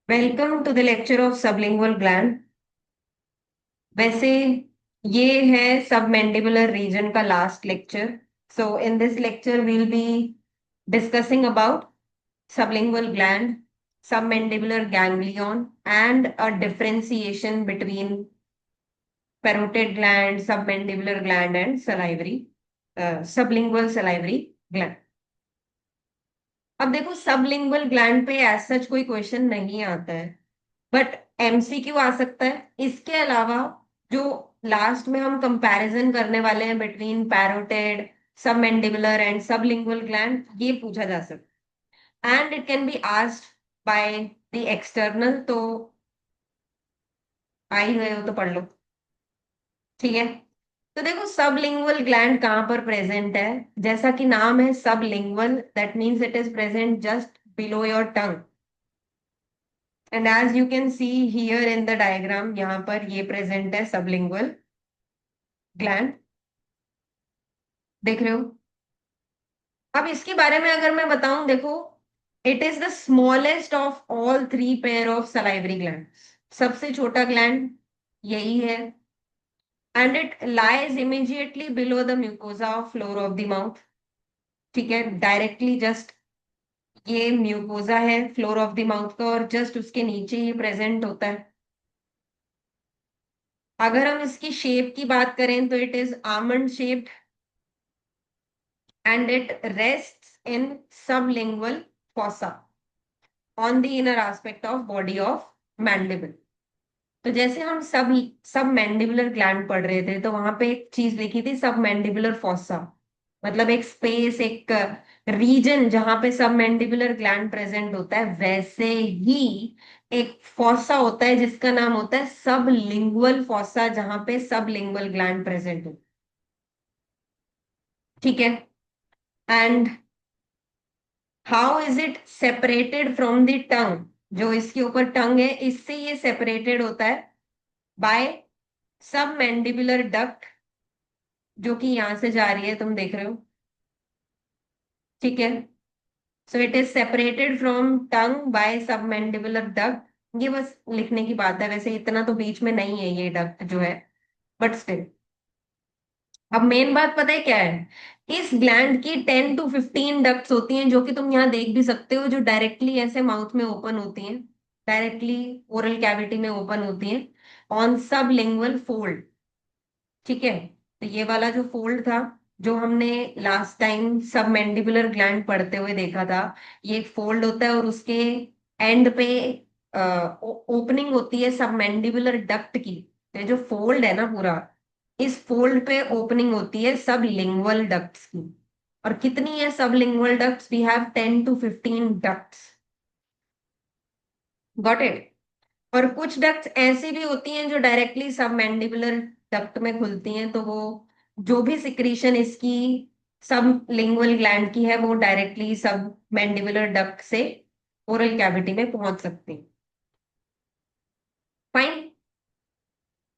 Welcome to the lecture of sublingual gland. वैसे ये है सबमैंडिबुलर रीजन का last lecture. So in this lecture we'll be discussing about sublingual gland, submandibular ganglion, and a differentiation between parotid gland, submandibular gland, and sublingual salivary gland. अब देखो sublingual gland पे as such कोई question नहीं आता है, but MCQ आ सकता है। इसके अलावा जो लास्ट में हम कंपैरिजन करने वाले हैं between parotid, submandibular and sublingual gland, ये पूछा जा सकता है and it can be asked by the external. तो आ ही गए हो तो पढ़ लो, ठीक है। तो देखो सबलिंगुअल ग्लैंड कहाँ पर प्रेजेंट है। जैसा कि नाम है sublingual, that means it is present just below your tongue. And as you can see here in the diagram, यहाँ पर ये प्रेजेंट है सबलिंगुअल ग्लैंड, देख रहे हो। अब इसके बारे में अगर मैं बताऊं, देखो, it is the smallest of all three pair of salivary gland. सबसे छोटा ग्लैंड यही है and it lies immediately below the mucosa of floor of the mouth. ठीक है, डायरेक्टली जस्ट ये म्यूकोजा है फ्लोर ऑफ द माउथ का और जस्ट उसके नीचे ही प्रेजेंट होता है। अगर हम इसकी शेप की बात करें तो it is almond shaped and it rests in sublingual fossa on the inner aspect of body of mandible। तो जैसे हम सब मैंडिबुलर ग्लैंड पढ़ रहे थे तो वहां पे एक चीज लिखी थी सब मैंडिबुलर फोसा, मतलब एक स्पेस, एक रीजन जहां पे सब मैंडिबुलर ग्लैंड प्रेजेंट होता है। वैसे ही एक फोसा होता है जिसका नाम होता है सब लिंगुअल फोसा, जहां पे सब लिंगुअल ग्लैंड प्रेजेंट हो। ठीक है। And how is it separated from the tongue. जो इसके ऊपर टंग है इससे ये सेपरेटेड होता है बाय सब मैंडिबुलर डक्ट, जो कि यहां से जा रही है, तुम देख रहे हो। ठीक है। So it is separated from tongue by submandibular duct. ये बस लिखने की बात है, वैसे इतना तो बीच में नहीं है ये डक्ट जो है, बट स्टिल। अब मेन बात पता है क्या है, इस ग्लैंड की 10 to 15 डक्ट्स होती हैं, जो कि तुम यहाँ देख भी सकते हो, जो डायरेक्टली ऐसे माउथ में ओपन होती हैं, डायरेक्टली ओरल कैविटी में ओपन होती हैं ऑन सब लिंगुअल फोल्ड। ठीक है। तो ये वाला जो फोल्ड था, जो हमने लास्ट टाइम सब मैंडिबुलर ग्लैंड पढ़ते हुए देखा था, ये एक फोल्ड होता है और उसके एंड पे ओपनिंग होती है सब मैंडिबुलर डक्ट की। ये जो फोल्ड है ना पूरा, इस फोल्ड पे ओपनिंग होती है सब लिंगुअल डक्ट्स की। और कितनी है sublingual ducts? We have 10 to 15 ducts. Got it. और कुछ डक्ट्स ऐसी भी होती हैं जो डायरेक्टली सब मैंडिबुलर डक्ट में खुलती हैं, तो वो जो भी सिक्रीशन इसकी सब लिंगुअल ग्लैंड की है वो डायरेक्टली सब मैंडिबुलर डक्ट से ओरल कैविटी में पहुंच सकती है। फाइन।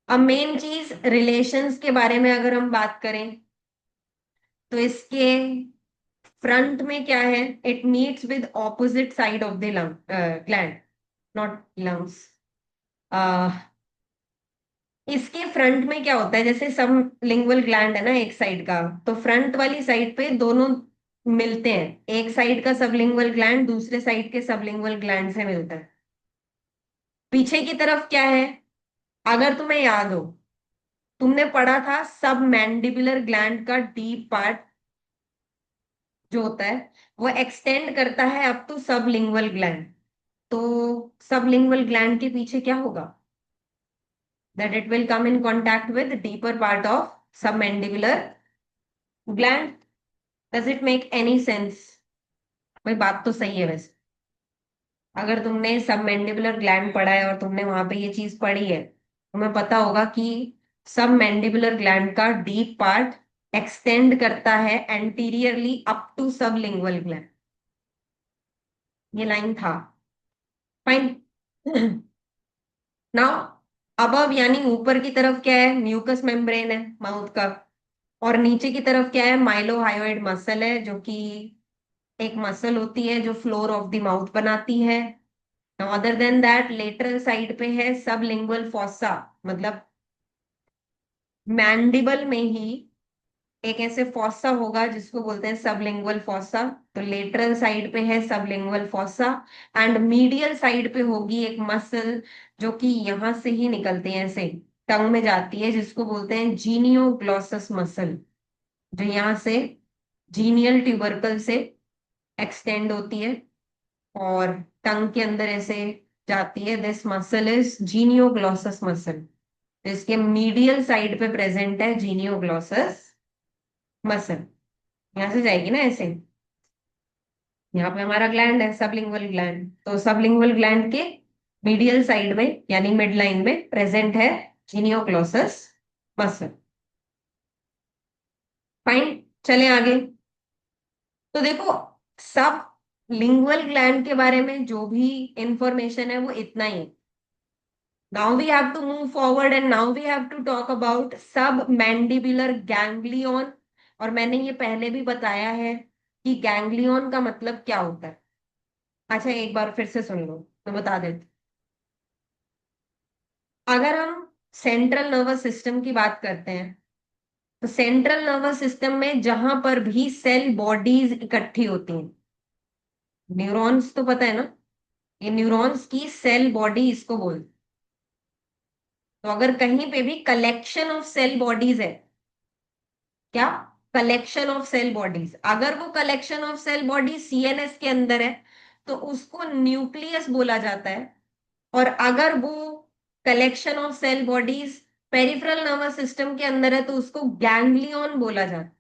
अब मेन चीज रिलेशंस के बारे में अगर हम बात करें तो इसके फ्रंट में क्या है, it meets with opposite side of the lung gland, not lungs. इसके फ्रंट में क्या होता है, जैसे सब लिंगुअल ग्लैंड है ना एक साइड का, तो फ्रंट वाली साइड पे दोनों मिलते हैं। एक साइड का सबलिंगुअल ग्लैंड दूसरे साइड के सबलिंगुअल ग्लैंड से मिलता है। पीछे की तरफ क्या है, अगर तुम्हें याद हो, तुमने पढ़ा था सब मैंडिबुलर ग्लैंड का डीप पार्ट जो होता है वो एक्सटेंड करता है अप टू सबलिंगुअल ग्लैंड। तो सबलिंगुअल ग्लैंड के पीछे क्या होगा, that it will come in contact with the deeper part of submandibular gland। does it make any sense? भाई बात तो सही है वैसे। अगर तुमने सबमैंडिबुलर ग्लैंड पढ़ा है और तुमने वहां पे ये चीज पढ़ी है, तुम्हें पता होगा कि सबमैंडिबुलर ग्लैंड का डीप पार्ट एक्सटेंड करता है anteriorly up to sublingual gland. ये लाइन था। फाइन। नाउ अबव यानी ऊपर की तरफ क्या है, म्यूकस मेम्ब्रेन है माउथ का, और नीचे की तरफ क्या है, माइलोहायोइड मसल है, जो कि एक मसल होती है जो फ्लोर ऑफ द माउथ बनाती है। Other than that lateral side पे है सबलिंगुअल फॉसा, मतलब मैंडिबल में ही एक ऐसे फॉसा होगा जिसको बोलते हैं सबलिंगुअल फॉसा। तो लेटरल साइड पे है sublingual fossa, and medial side पे होगी एक मसल जो कि यहां से ही निकलती है, ऐसे टंग में जाती है, जिसको बोलते हैं जीनियोग्लॉसस मसल, जो यहाँ से जीनियल ट्यूबरकल से एक्सटेंड होती है और टंग के अंदर ऐसे जाती है। This muscle is genioglossus muscle. इसके मीडियल साइड पे प्रेजेंट है जीनियोग्लॉसस मसल। यहां से जाएगी ना ऐसे, यहाँ पे हमारा ग्लैंड है सबलिंगुअल ग्लैंड, तो सबलिंगुअल ग्लैंड के मीडियल साइड में यानी मिड लाइन में प्रेजेंट है जीनियोग्लॉसस मसल। फाइन, चले आगे। तो देखो, सब लिंगुअल ग्लैंड के बारे में जो भी इंफॉर्मेशन है वो इतना ही है। Now we have to move forward and now we have to talk about submandibular ganglion. और मैंने ये पहले भी बताया है कि गैंग्लियन का मतलब क्या होता है। अच्छा, एक बार फिर से सुन लो, मैं बता देती। अगर हम सेंट्रल नर्वस सिस्टम की बात करते हैं, तो सेंट्रल नर्वस सिस्टम में जहां पर भी सेल बॉडीज इकट्ठी होती हैं, न्यूरॉन्स तो पता है ना, ये न्यूरॉन्स की सेल बॉडी इसको बोलते हैं। तो अगर कहीं पे भी कलेक्शन ऑफ सेल बॉडीज है, क्या, कलेक्शन ऑफ सेल बॉडीज, अगर वो collection of cell body CNS के अंदर है तो उसको न्यूक्लियस बोला जाता है। और अगर वो collection of cell bodies peripheral nervous system के अंदर है तो उसको गैंग्लियन बोला जाता है।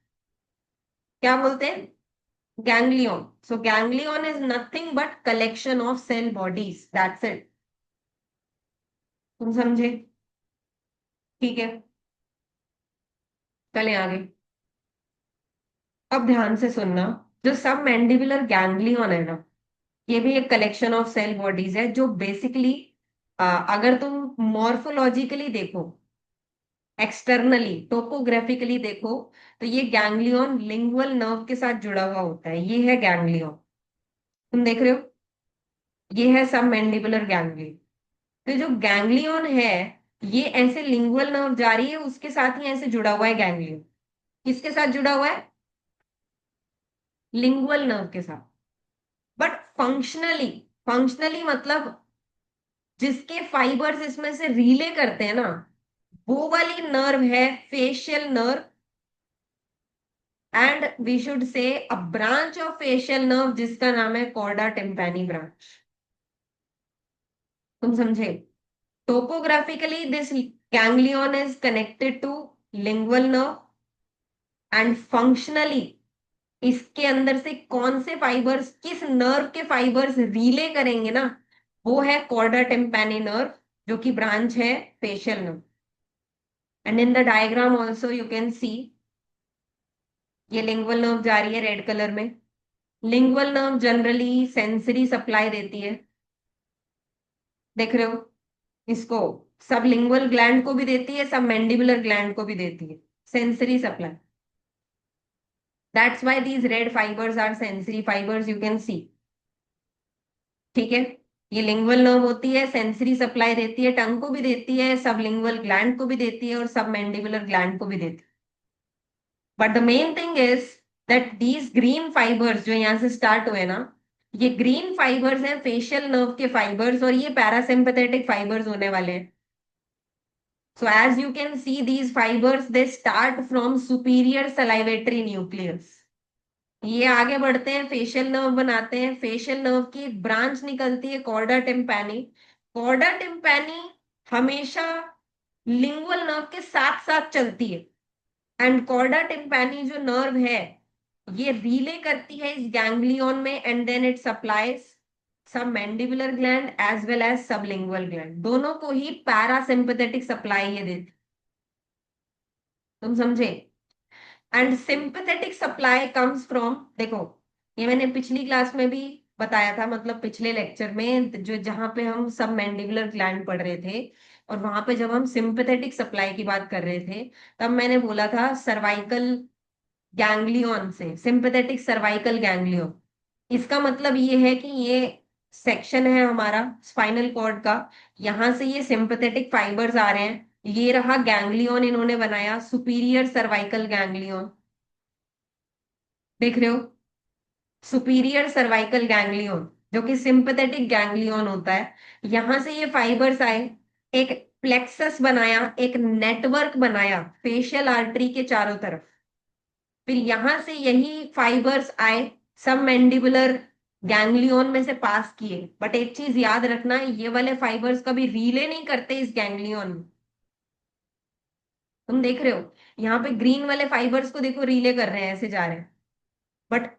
क्या बोलते हैं? Ganglion. So ganglion is nothing but collection of cell bodies, that's it. तुम समझे? ठीक है, चले आगे। अब ध्यान से सुनना, जो सब मैंडिबुलर गैंग्लियन है ना, ये भी एक कलेक्शन ऑफ सेल बॉडीज है जो बेसिकली, अगर तुम मॉर्फोलॉजिकली देखो, एक्सटर्नली टोपोग्राफिकली देखो, तो ये गैंग्लियन लिंगुअल नर्व के साथ जुड़ा हुआ होता है। ये है गैंग्लियन, तुम देख रहे हो, ये है सब मैंडिबुलर गैंग्लियन। तो जो गैंग्लियन है, ये ऐसे लिंगुअल नर्व जा रही है उसके साथ ही ऐसे जुड़ा हुआ है गैंग्लियन। किसके साथ जुड़ा हुआ है? लिंगुअल नर्व के साथ। बट फंक्शनली, फंक्शनली मतलब जिसके फाइबर्स इसमें से रिले करते हैं ना, वो वाली नर्व है facial nerve, and we should say a branch of facial nerve जिसका नाम है कॉर्डा टिम्पैनी ब्रांच। तुम समझे? Topographically this ganglion is connected to lingual nerve, and functionally इसके अंदर से कौन से फाइबर्स किस नर्व के फाइबर्स रिले करेंगे ना, वो है कॉर्डा टिम्पैनी नर्व, जो कि ब्रांच है facial nerve. And in the diagram also you can सी, ये लिंगुअल नर्व जा रही है रेड कलर में। Lingual nerve generally sensory supply देती है, देख रहे हो इसको, सब लिंगुअल ग्लैंड को भी देती है, सब मैंडिबुलर ग्लैंड को भी देती है sensory supply. That's why these red fibres are sensory fibres, you can see. ठीक है, ये लिंगुअल नर्व होती है, सेंसरी सप्लाई देती है, टंग को भी देती है, सब लिंगुअल ग्लैंड को भी देती है और सब मैंडिबुलर ग्लैंड को भी देती है। But the main thing is that these green fibres जो यहाँ से स्टार्ट हुए ना, ये ग्रीन फाइबर्स हैं फेशियल नर्व के फाइबर्स, और ये पैरासिम्पथेटिक फाइबर्स होने वाले हैं। So as you can see, these fibers they start from superior salivatory nucleus. ये आगे बढ़ते हैं, फेशियल नर्व बनाते हैं, फेशियल नर्व की एक ब्रांच निकलती है कॉर्डा टिम्पैनी। कॉर्डा टिम्पैनी हमेशा लिंगुअल नर्व के साथ साथ चलती है, एंड कॉर्डा टिम्पैनी जो नर्व है ये रिले करती है इस गैंग्लियन में, and then it supplies submandibular gland as well as sublingual gland, दोनों को ही पैरासिम्पथेटिक सप्लाई ये देती। तुम समझे? And sympathetic supply comes from, देखो ये मैंने पिछली क्लास में भी बताया था, मतलब पिछले लेक्चर में जो जहां पे हम सब मैंडिबुलर ग्लैंड पढ़ रहे थे, और वहां पे जब हम सिंपैथेटिक सप्लाई की बात कर रहे थे, तब मैंने बोला था सर्वाइकल गैंग्लियन से, सिंपैथेटिक सर्वाइकल गैंग्लियन। इसका मतलब ये है कि ये सेक्शन है हमारा स्पाइनल कॉर्ड का, यहां से ये सिंपैथेटिक फाइबर्स आ रहे हैं। ये रहा गैंग्लियन इन्होंने बनाया, सुपीरियर सर्वाइकल गैंग्लियन, देख रहे हो, सुपीरियर सर्वाइकल गैंग्लियन, जो कि सिंपैथेटिक गैंग्लियन होता है। यहां से ये फाइबर्स आए, एक प्लेक्सस बनाया, एक नेटवर्क बनाया फेशियल आर्टरी के चारों तरफ। फिर यहां से यही फाइबर्स आए, सब मैंडिबुलर गैंग्लियन में से पास किए। बट एक चीज याद रखना, ये वाले फाइबर्स कभी रीले नहीं करते इस गैंग्लियन में। तुम देख रहे हो यहाँ पे ग्रीन वाले फाइबर्स को, देखो रीले कर रहे हैं, ऐसे जा रहे हैं। बट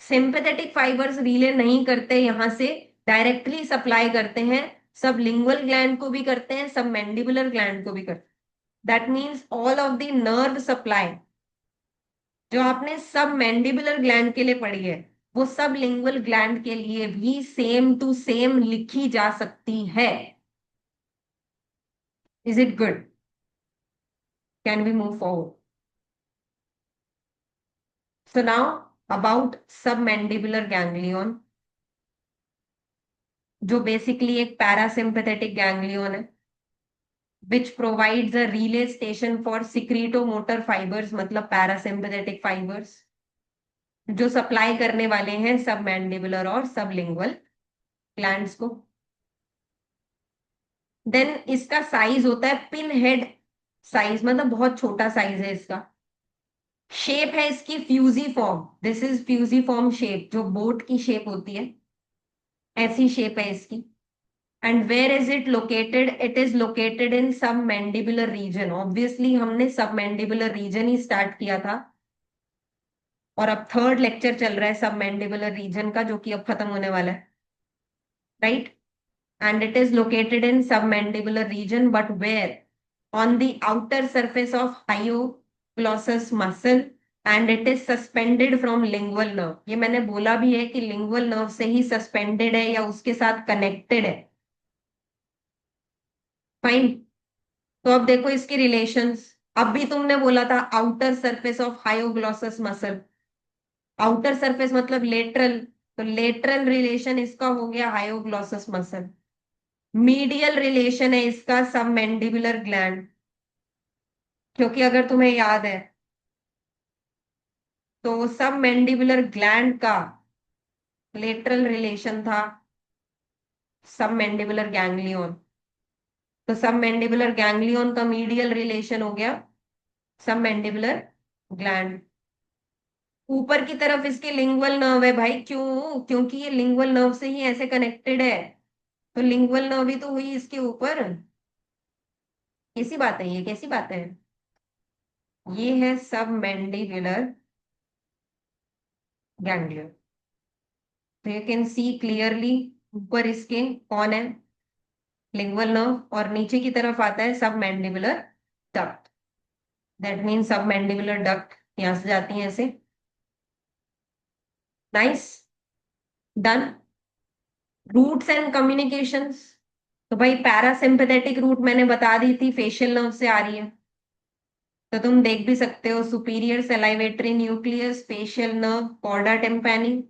सिंपैथेटिक फाइबर्स रीले नहीं करते, यहां से डायरेक्टली सप्लाई करते हैं, सब लिंगुअल ग्लैंड को भी करते हैं, सब मैंडिबुलर ग्लैंड को भी करते हैं। That means all of the nerve supply जो आपने सब मैंडिबुलर ग्लैंड के लिए पढ़ी है, वो सब लिंगुअल ग्लैंड के लिए भी सेम टू सेम लिखी जा सकती है। Is it good? Can we move forward? So now about submandibular ganglion, जो बेसिकली एक पैरासिम्पैथेटिक गैंग्लियन है, which provides a relay station for secretomotor fibers, मतलब पैरासिम्पैथेटिक फाइबर्स जो सप्लाई करने वाले हैं सब मैंडिबुलर और सब लिंगुअल ग्लैंड्स को। देन इसका साइज होता है पिन हेड साइज, मतलब बहुत छोटा साइज है इसका। शेप है इसकी fusiform, this is fusiform shape, जो बोट की शेप होती है, ऐसी शेप है इसकी। And where is it located? It is located in submandibular reason. Obviously हमने सब मैंडिबुलर रीजन ही स्टार्ट किया था, और अब थर्ड लेक्चर चल रहा है सब मैंडिबुलर रीजन का, जो कि अब खत्म होने वाला है, right? And it is located in submandibular region, but where? On the outer surface of hyoglossus muscle, and it is suspended from lingual nerve. ये मैंने बोला भी है कि लिंगुअल नर्व से ही सस्पेंडेड है या उसके साथ कनेक्टेड है। फाइन। तो अब देखो इसके रिलेशंस। अब भी तुमने बोला था outer surface of hyoglossus muscle, outer surface मतलब लेटरल, तो लेटरल रिलेशन इसका हो गया हायोग्लॉसस मसल। मीडियल रिलेशन है इसका सब मैंडिबुलर ग्लैंड, क्योंकि अगर तुम्हें याद है तो सब मैंडिबुलर ग्लैंड का लेटरल रिलेशन था सब मैंडिबुलर गैंग्लियन, तो सब मैंडिबुलर गैंग्लियन का मीडियल रिलेशन हो गया सब मैंडिबुलर ग्लैंड। ऊपर की तरफ इसके लिंगुअल नर्व है भाई, क्यों? क्योंकि ये लिंगुअल नर्व से ही ऐसे कनेक्टेड है, तो लिंगुअल नर्व ही तो हुई इसके ऊपर। कैसी बात है ये, कैसी बात है? ये है सब मैंडिबुलर गैंग्लियन। तो यू कैन सी क्लियरली, ऊपर इसके कौन है? लिंगुअल नर्व, और नीचे की तरफ आता है submandibular duct. That mean submandibular duct यहां से जाती है ऐसे। Nice, done. Roots and communications, तो भाई पैरासिम्पैथेटिक रूट मैंने बता दी थी, फेशियल नर्व से आ रही है। तो तुम देख भी सकते हो, superior salivatory nucleus, facial nerve, chorda tympani,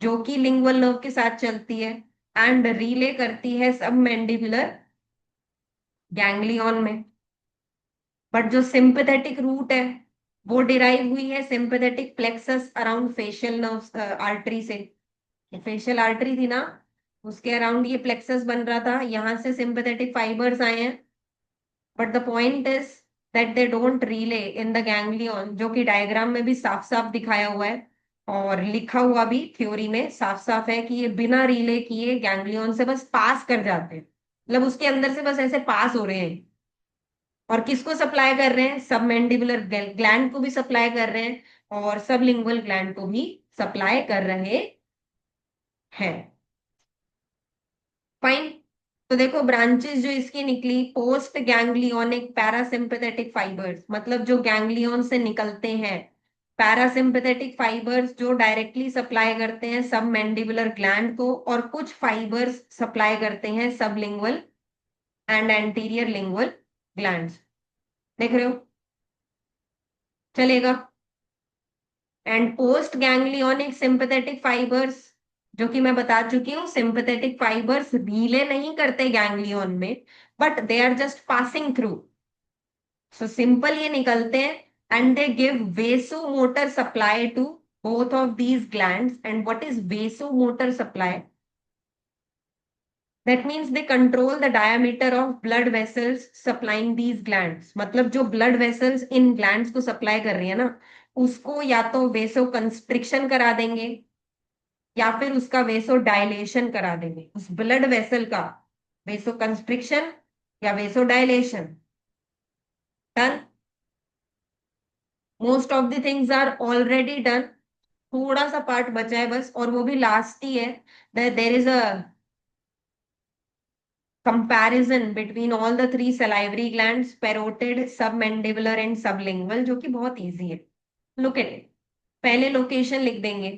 जो कि लिंगुअल नर्व के साथ चलती है एंड रिले करती है सब मैंडिबुलर गैंग्लियन में। बट जो सिंपैथेटिक रूट है वो डिराइव हुई है sympathetic plexus around facial nerve artery से। फेशियल आर्टरी थी ना, उसके अराउंड ये प्लेक्सस बन रहा था, यहां से सिंपैथेटिक फाइबर्स आए हैं। But the point is that they don't relay in the ganglion, जो कि डायग्राम में भी साफ साफ दिखाया हुआ है और लिखा हुआ भी थ्योरी में साफ साफ है कि ये बिना रिले किए गैंग्लियन से बस पास कर जाते हैं, मतलब उसके अंदर से बस ऐसे पास हो रहे हैं। और किसको सप्लाई कर रहे हैं? सब मैंडिबुलर ग्लैंड को भी सप्लाई कर रहे हैं, और सब लिंगुअल ग्लैंड को भी सप्लाई कर रहे हैं। फाइन। तो देखो ब्रांचेस जो इसकी निकली, पोस्ट गैंग्लियोनिक पैरासिम्पैथेटिक फाइबर्स, मतलब जो गैंग्लियन से निकलते हैं, पैरासिम्पैथेटिक फाइबर्स जो डायरेक्टली सप्लाई करते हैं सब मैंडिबुलर ग्लैंड को, और कुछ फाइबर्स सप्लाई करते हैं सब lingual and anterior lingual glands. देख रहे हो? चलेगा। And post ganglionic sympathetic fibres जो कि मैं बता चुकी हूँ, सिंपैथेटिक फाइबर्स रीले नहीं करते गैंग्लियन में, but they are just passing through. So simple ये निकलते हैं, and they give vasomotor supply to both of these glands. And what is vasomotor supply? That means they control the diameter of blood vessels supplying these glands. मतलब जो blood vessels इन glands को supply कर रही है ना, उसको या तो वेसो कंस्ट्रिक्शन करा देंगे, या फिर उसका वेसो डायलेशन करा देंगे, उस ब्लड वेसल का वेसो कंस्ट्रिक्शन या vasodilation. Done. Most of the things are already done. थोड़ा सा पार्ट बचा है बस, और वो भी लास्ट ही है। There is a comparison between all the three salivary glands, parotid, submandibular and sublingual, जो कि बहुत इजी है। Look at it. पहले लोकेशन लिख देंगे।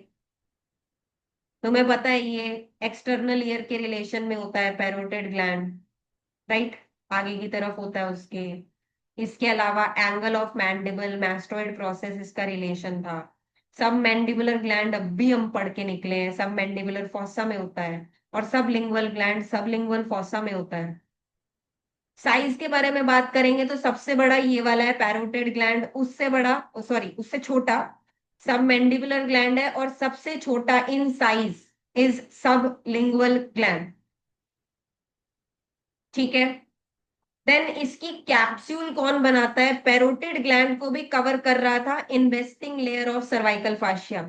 तुम्हें पता है ये एक्सटर्नल ईयर के रिलेशन में होता है पैरोटिड ग्लैंड, राइट? आगे की तरफ होता है उसके। इसके अलावा angle of mandible, mastoid process इसका रिलेशन था। सब मैंडिबुलर ग्लैंड अब भी हम पढ़ के निकले हैं, सब मैंडिबुलर फोसा में होता है, और सब लिंगुअल ग्लैंड सब लिंगुअल फोसा में होता है। साइज के बारे में बात करेंगे तो सबसे बड़ा ये वाला है पैरोटिड ग्लैंड, उससे बड़ा, सॉरी उससे छोटा सब मैंडिबुलर ग्लैंड है, और सबसे छोटा इन साइज इज सब लिंगुअल ग्लैंड। ठीक है। देन इसकी कैप्सूल कौन बनाता है? पैरोटिड ग्लैंड को भी कवर कर रहा था investing layer of cervical fascia.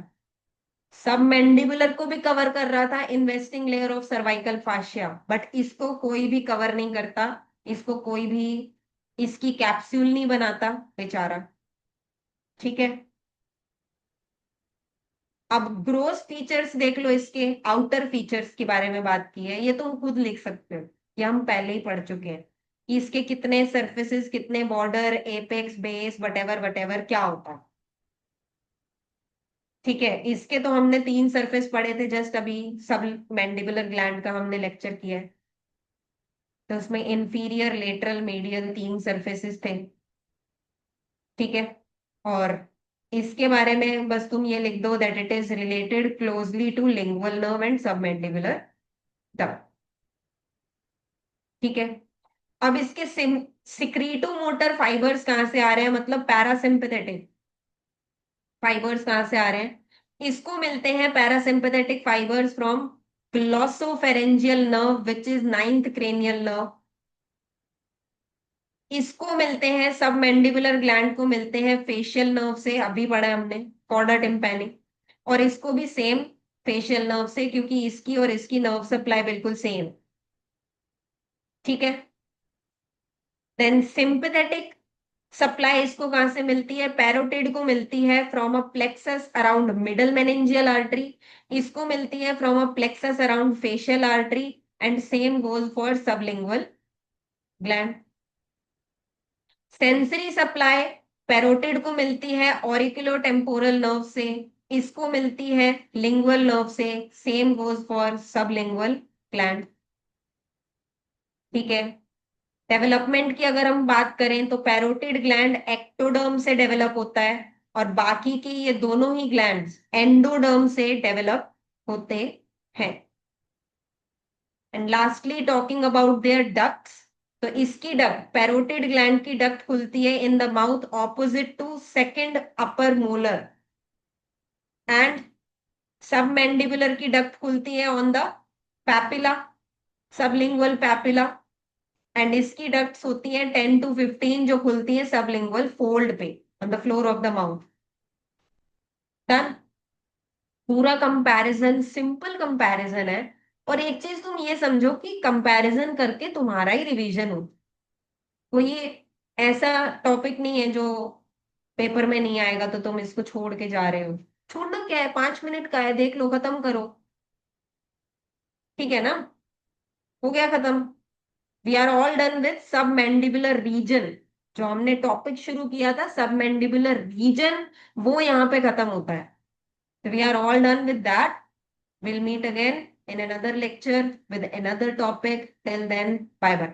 Submandibular को भी कवर कर रहा था investing layer of cervical fascia, but इसको कोई भी कवर नहीं करता, इसको कोई भी इसकी कैप्सूल नहीं बनाता बेचारा। ठीक है। अब ग्रोस फीचर्स देख लो, इसके आउटर फीचर्स के बारे में बात की है, ये तुम खुद लिख सकते हो, ये हम पहले ही पढ़ चुके हैं कि इसके कितने सरफेसेस, कितने border, apex, base, what ever क्या होता है। ठीक है। इसके तो हमने 3 सरफेस पढ़े थे जस्ट अभी, सब मैंडिबुलर ग्लैंड का हमने लेक्चर किया है, तो उसमें इंफीरियर, लेटरल, मीडियल 3 सरफेसेस थे। ठीक है। और इसके बारे में बस तुम ये लिख दो, that it is related closely to lingual nerve and submandibular duct. ठीक है। अब इसके सिक्रीटो मोटर फाइबर्स कहाँ से आ रहे हैं, मतलब पैरासिम्पथेटिक फाइबर्स कहाँ से आ रहे हैं? इसको मिलते हैं parasympathetic fibres from glossopharyngeal nerve which is ninth cranial nerve. इसको मिलते हैं सब मैंडिबुलर ग्लैंड को मिलते हैं फेशियल नर्व से, अभी पढ़ा है हमने, कॉर्डा टिम्पैनी। और इसको भी सेम फेशियल नर्व से, क्योंकि इसकी और इसकी नर्व सप्लाई बिल्कुल सेम। ठीक है। देन सिंपैथेटिक सप्लाई इसको कहां से मिलती है? पैरोटिड को मिलती है from a plexus around middle meningeal artery, इसको मिलती है from a plexus around facial artery, and same goes for sublingual gland. Sensory supply parotid को मिलती है ऑरिकुलो टेम्पोरल नर्व से, इसको मिलती है लिंगुअल नर्व से, same goes for sublingual gland. ठीक है। डेवलपमेंट की अगर हम बात करें तो पैरोटिड ग्लैंड एक्टोडर्म से डेवलप होता है, और बाकी की ये दोनों ही ग्लैंड्स एंडोडर्म से डेवलप होते हैं। And lastly talking about their ducts, तो इसकी डक्ट, पैरोटिड ग्लैंड की डक्ट खुलती है in the mouth opposite to second upper molar, and submandibular की डक्ट खुलती है on the papilla, sublingual papilla. And इसकी डक्ट्स होती है 10 to 15 जो खुलती है सबलिंगुअल फोल्ड पे on the floor of the mouth. Done. पूरा कंपैरिजन सिंपल कंपैरिजन है। और एक चीज तुम ये समझो कि कंपैरिजन करके तुम्हारा ही रिवीजन हो, कोई ये ऐसा टॉपिक नहीं है जो पेपर में नहीं आएगा तो तुम इसको छोड़ के जा रहे हो। छोड़ना क्या है, 5 मिनट का है, देख लो, खत्म करो। ठीक है ना? हो गया खत्म। We are all done with submandibular region. जो हमने टॉपिक शुरू किया था सब मैंडिबुलर रीजन, वो यहाँ पे खत्म होता है। We are all done with that. Will meet again in another lecture with another topic. Till then, bye bye.